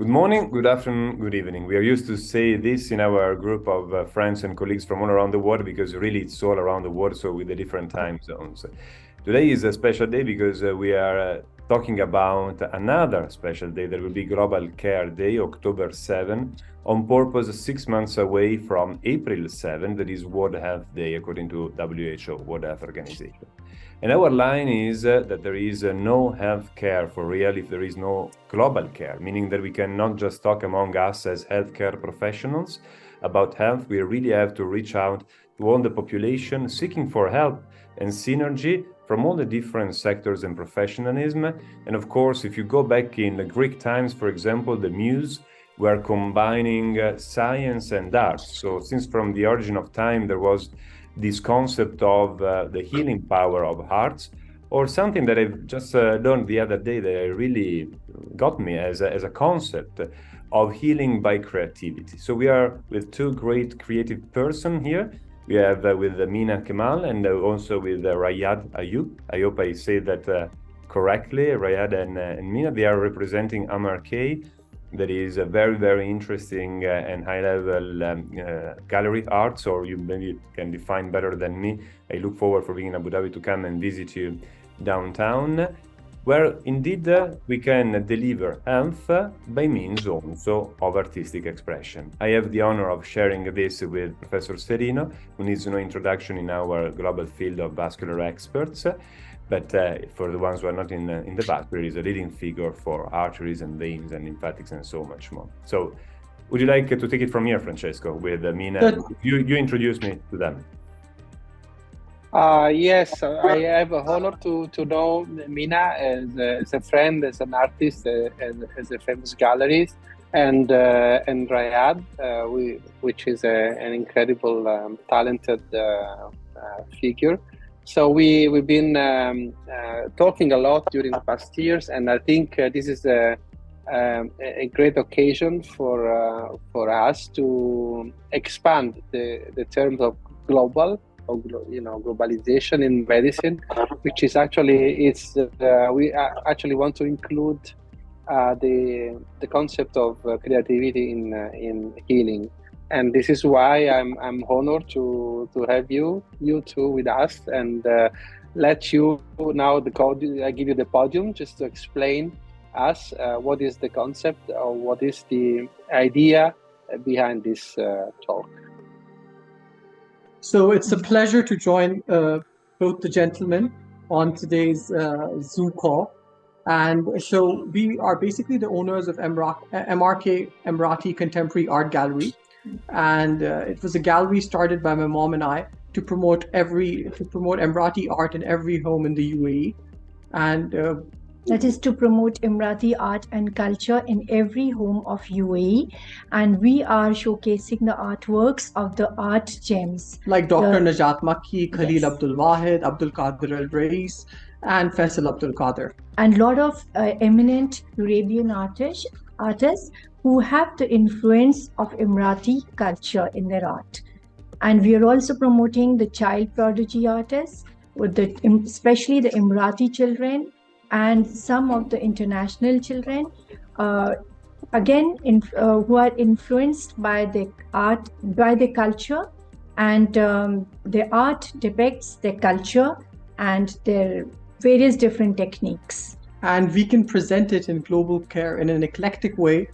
Good morning, good afternoon, good evening. We are used to say this in our group of friends and colleagues from all around the world because really it's all around the world, so with the different time zones. Today is a special day because we are talking about another special day that will be Global Care Day, October 7, on purpose 6 months away from April 7, that is World Health Day according to WHO, World Health Organization. And our line is that there is no health care for real if there is no global care, meaning that we cannot just talk among us as healthcare professionals about health. We really have to reach out to all the population seeking for help and synergy from all the different sectors and professionalism. And of course, if you go back in the Greek times, for example, the Muse were combining science and art. So since from the origin of time, there was this concept of the healing power of hearts, or something that I've just learned the other day that really got me as a concept of healing by creativity. So we are with two great creative persons here. We have with Mina Kemal and also with Rayad Ayub. I hope I say that correctly. Rayad and Mina, they are representing MRK. That is a very, very interesting and high-level gallery arts, or you maybe can define better than me. I look forward for being in Abu Dhabi to come and visit you downtown, where indeed we can deliver health by means also of artistic expression. I have the honor of sharing this with Professor Serino, who needs no introduction in our global field of vascular experts. But for the ones who are not in the vascular, is a leading figure for arteries and veins and lymphatics and so much more. So would you like to take it from here, Francesco, with Mina? You introduce me to them. Yes, I have a honor to know Mina as a friend, as an artist, as a famous gallerist, and Rayad, which is an incredible, talented figure. So we've been talking a lot during the past years, and I think this is a great occasion for us to expand the terms of global, or globalization in medicine, which is actually we actually want to include the concept of creativity in healing. And this is why I'm honored to have you two with us, and let you now I give you the podium just to explain us what is the concept or what is the idea behind this talk. So it's a pleasure to join both the gentlemen on today's Zoom call. And so we are basically the owners of MRK Emirati Contemporary Art Gallery. And it was a gallery started by my mom and I to promote Emirati art in every home in the UAE. And that is to promote Emirati art and culture in every home of UAE. And we are showcasing the artworks of the art gems. Like Dr. Najat Makki, Khalil Abdul Wahid, Abdul Qadir Al Rais, and Faisal Abdul Qadir. And a lot of eminent Arabian artists who have the influence of Emirati culture in their art. And we are also promoting the child prodigy artists, especially the Emirati children and some of the international children, who are influenced by the art, by the culture, and the art depicts their culture and their various different techniques. And we can present it in global care in an eclectic way.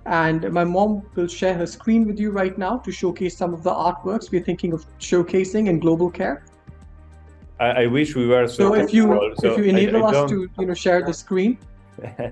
And my mom will share her screen with you right now to showcase some of the artworks we're thinking of showcasing in global care. I wish we were so. If you enable us to share the screen,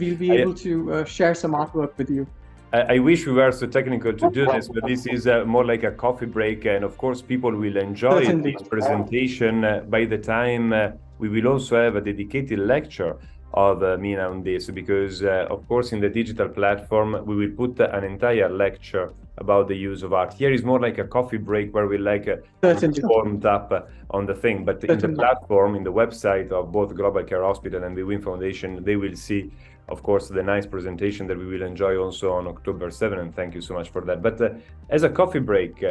we'll be able to share some artwork with you. I wish we were so technical to do this, but this is more like a coffee break, and of course people will enjoy this presentation. By the time we will also have a dedicated lecture of Mina on this, because of course in the digital platform we will put an entire lecture about the use of art. Here is more like a coffee break where we warmed up on the thing, but in the platform, in the website of both Global Care Hospital and the WIN Foundation, they will see, of course, the nice presentation that we will enjoy also on October 7, and thank you so much for that. But as a coffee break,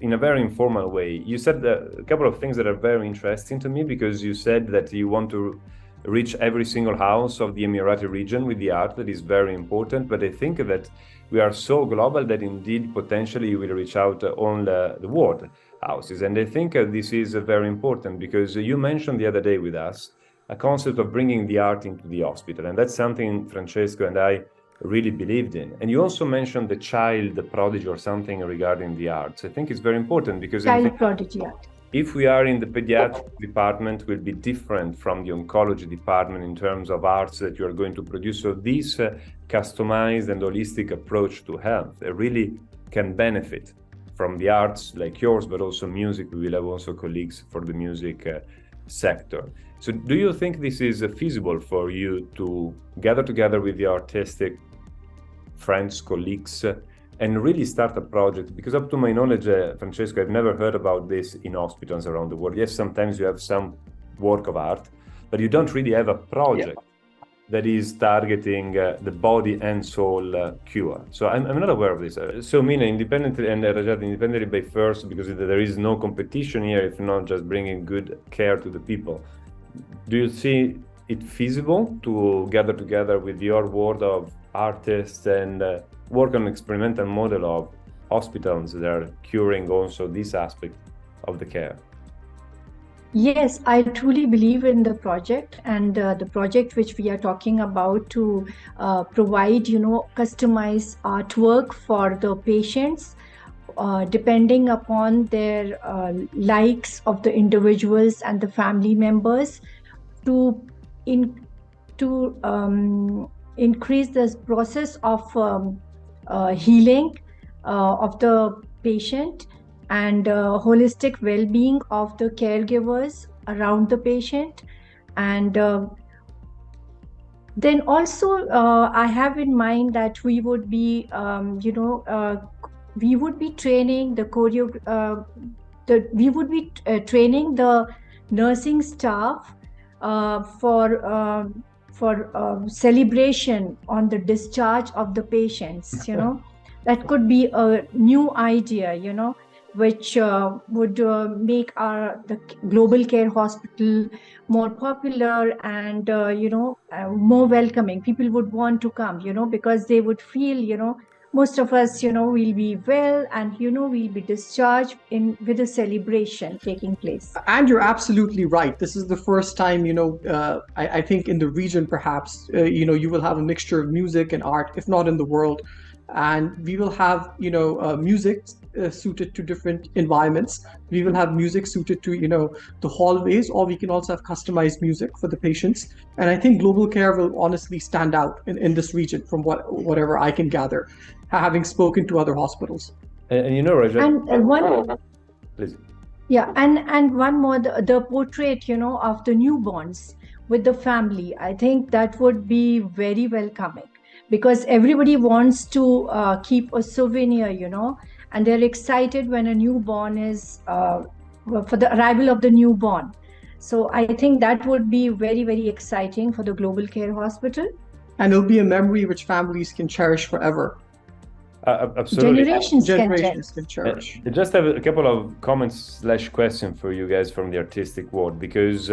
in a very informal way, you said a couple of things that are very interesting to me, because you said that you want to reach every single house of the Emirati region with the art. That is very important. But I think that we are so global that indeed potentially you will reach out on the world houses. And I think this is very important because you mentioned the other day with us a concept of bringing the art into the hospital. And that's something Francesco and I really believed in. And you also mentioned the child prodigy or something regarding the arts. I think it's very important because Child prodigy art. if we are in the pediatric department, will be different from the oncology department in terms of arts that you are going to produce. So this customized and holistic approach to health really can benefit from the arts like yours, but also music. We will have also colleagues for the music sector. So do you think this is feasible for you to gather together with your artistic friends, colleagues, and really start a project? Because up to my knowledge, Francesco, I've never heard about this in hospitals around the world. Yes, sometimes you have some work of art, but you don't really have a project that is targeting the body and soul cure. So I'm not aware of this. So Mina, independently, and Rajat, independently by first, because there is no competition here, if not just bringing good care to the people. Do you see it feasible to gather together with your world of artists and work on an experimental model of hospitals that are curing also this aspect of the care? Yes, I truly believe in the project, and the project which we are talking about to provide, customized artwork for the patients, depending upon their likes of the individuals and the family members, to increase this process of healing of the patient and holistic well-being of the caregivers around the patient. And then also I have in mind that we would be training training the nursing staff for celebration on the discharge of the patients. That could be a new idea, which would make the global care hospital more popular and more welcoming. People would want to come, because they would feel, most of us, will be well, and we'll be discharged with a celebration taking place. And you're absolutely right. This is the first time, I think in the region, perhaps, you will have a mixture of music and art, if not in the world. And we will have, music suited to different environments. We will have music suited to, the hallways, or we can also have customized music for the patients. And I think global care will honestly stand out in this region from whatever I can gather, having spoken to other hospitals. And Rajat, and one, please. Yeah, and one more, the portrait, of the newborns with the family. I think that would be very welcoming, because everybody wants to keep a souvenir, and they're excited when a newborn is for the arrival of the newborn. So I think that would be very, very exciting for the global care hospital. And it'll be a memory which families can cherish forever. Absolutely. Generations can cherish. I just have a couple of comments/questions for you guys from the artistic world, because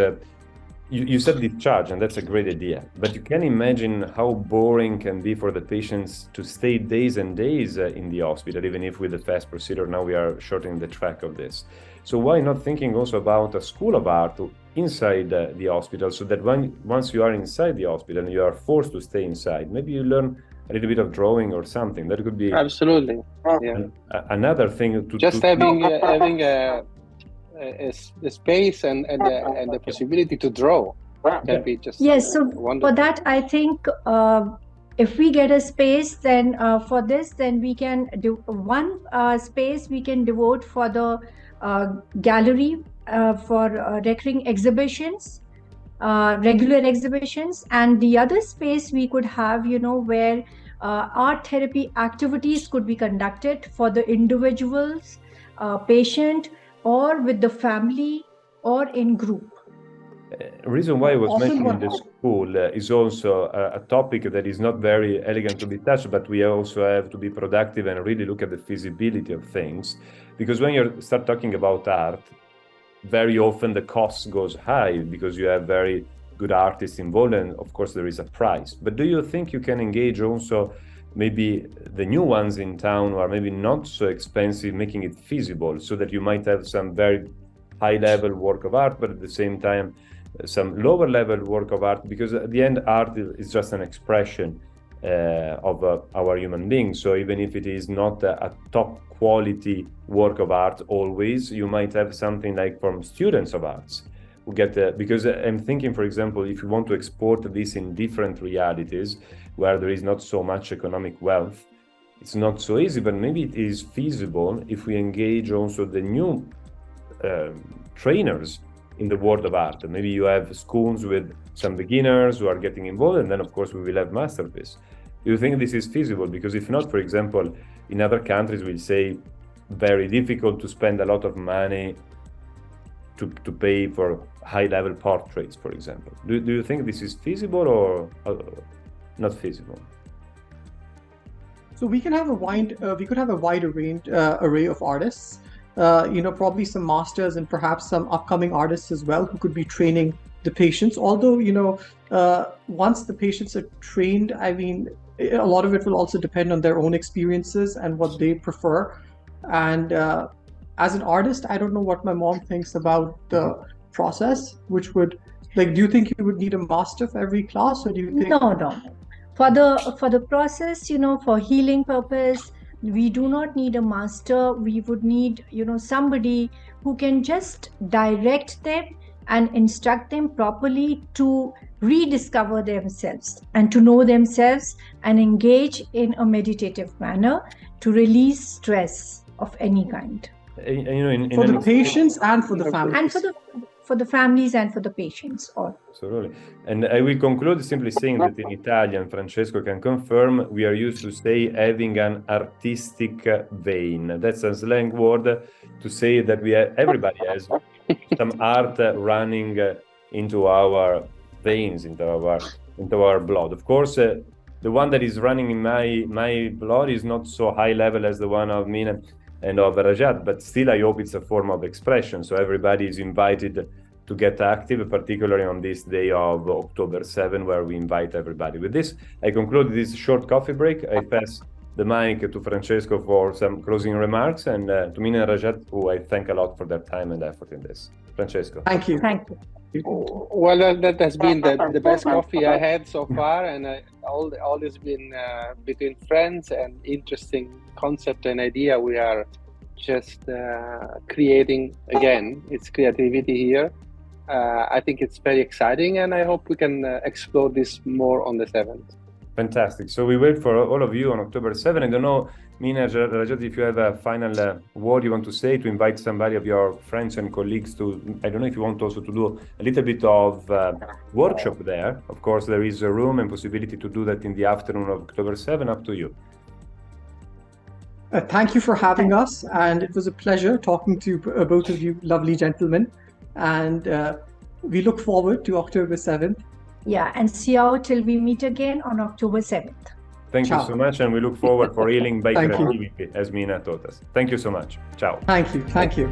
you said discharge, and that's a great idea. But you can imagine how boring can be for the patients to stay days and days in the hospital, even if with the fast procedure now we are shortening the track of this. So why not thinking also about a school of art inside the hospital, so that once you are inside the hospital and you are forced to stay inside, maybe you learn a little bit of drawing or something. That could be absolutely, yeah. Another thing to just having a space and the possibility to draw can be just wonderful. For that, I think if we get a space, then for this, then we can do one space we can devote for the gallery for recurring exhibitions, regular exhibitions, and the other space we could have, where art therapy activities could be conducted for the individuals, patient, or with the family, or in group. Reason why I was mentioning the school is also a topic that is not very elegant to be touched, but we also have to be productive and really look at the feasibility of things. Because when you start talking about art, very often the cost goes high, because you have very good artists involved, and of course there is a prize. But do you think you can engage also maybe the new ones in town, or maybe not so expensive, making it feasible, so that you might have some very high level work of art, but at the same time some lower level work of art, because at the end art is just an expression of our human beings. So even if it is not a top quality work of art always, you might have something like from students of arts who get because I'm thinking, for example, if you want to export this in different realities where there is not so much economic wealth, it's not so easy, but maybe it is feasible if we engage also the new trainers in the world of art. Maybe you have schools with some beginners who are getting involved, and then of course we will have masterpiece. Do you think this is feasible? Because if not, for example, in other countries we'll say very difficult to spend a lot of money to pay for high-level portraits, for example. Do you think this is feasible or not feasible? So we can have we could have a wide array of artists. Probably some masters and perhaps some upcoming artists as well who could be training the patients. Although, once the patients are trained, I mean, a lot of it will also depend on their own experiences and what they prefer. And as an artist, I don't know what my mom thinks about the process, which would, like, do you think you would need a master for every class, or do you think? No. For the process, for healing purpose, we do not need a master. We would need, somebody who can just direct them and instruct them properly to rediscover themselves and to know themselves and engage in a meditative manner to release stress of any kind. For the patients and for the families. And for the families and for the patients all. Absolutely. And I will conclude simply saying that in Italian, Francesco can confirm, we are used to say having an artistic vein. That's a slang word to say that everybody has some art running into our veins, into our blood. Of course, the one that is running in my blood is not so high level as the one of Mina and of Rajat, but still I hope it's a form of expression. So everybody is invited to get active, particularly on this day of October 7, where we invite everybody. With this, I conclude this short coffee break. I pass the mic to Francesco for some closing remarks, and to Mina and Rajat, who I thank a lot for their time and effort in this. Francesco. Thank you. Thank you. Well, that has been the best coffee I had so far, and all has been between friends and interesting concept and idea. We are just creating again. It's creativity here. I think it's very exciting, and I hope we can explore this more on the 7th. Fantastic. So we wait for all of you on October 7. I don't know, Mina, Rajat, if you have a final word you want to say to invite somebody of your friends and colleagues to, I don't know if you want also to do a little bit of workshop there. Of course, there is a room and possibility to do that in the afternoon of October 7, up to you. Thank you for having us, and it was a pleasure talking to both of you lovely gentlemen, and we look forward to October 7th. Yeah, and see you till we meet again on October 7th. Thank Ciao. you so much, and we look forward for healing by Thank you. creativity, as Mina taught us. Thank you so much. Ciao. Thank you.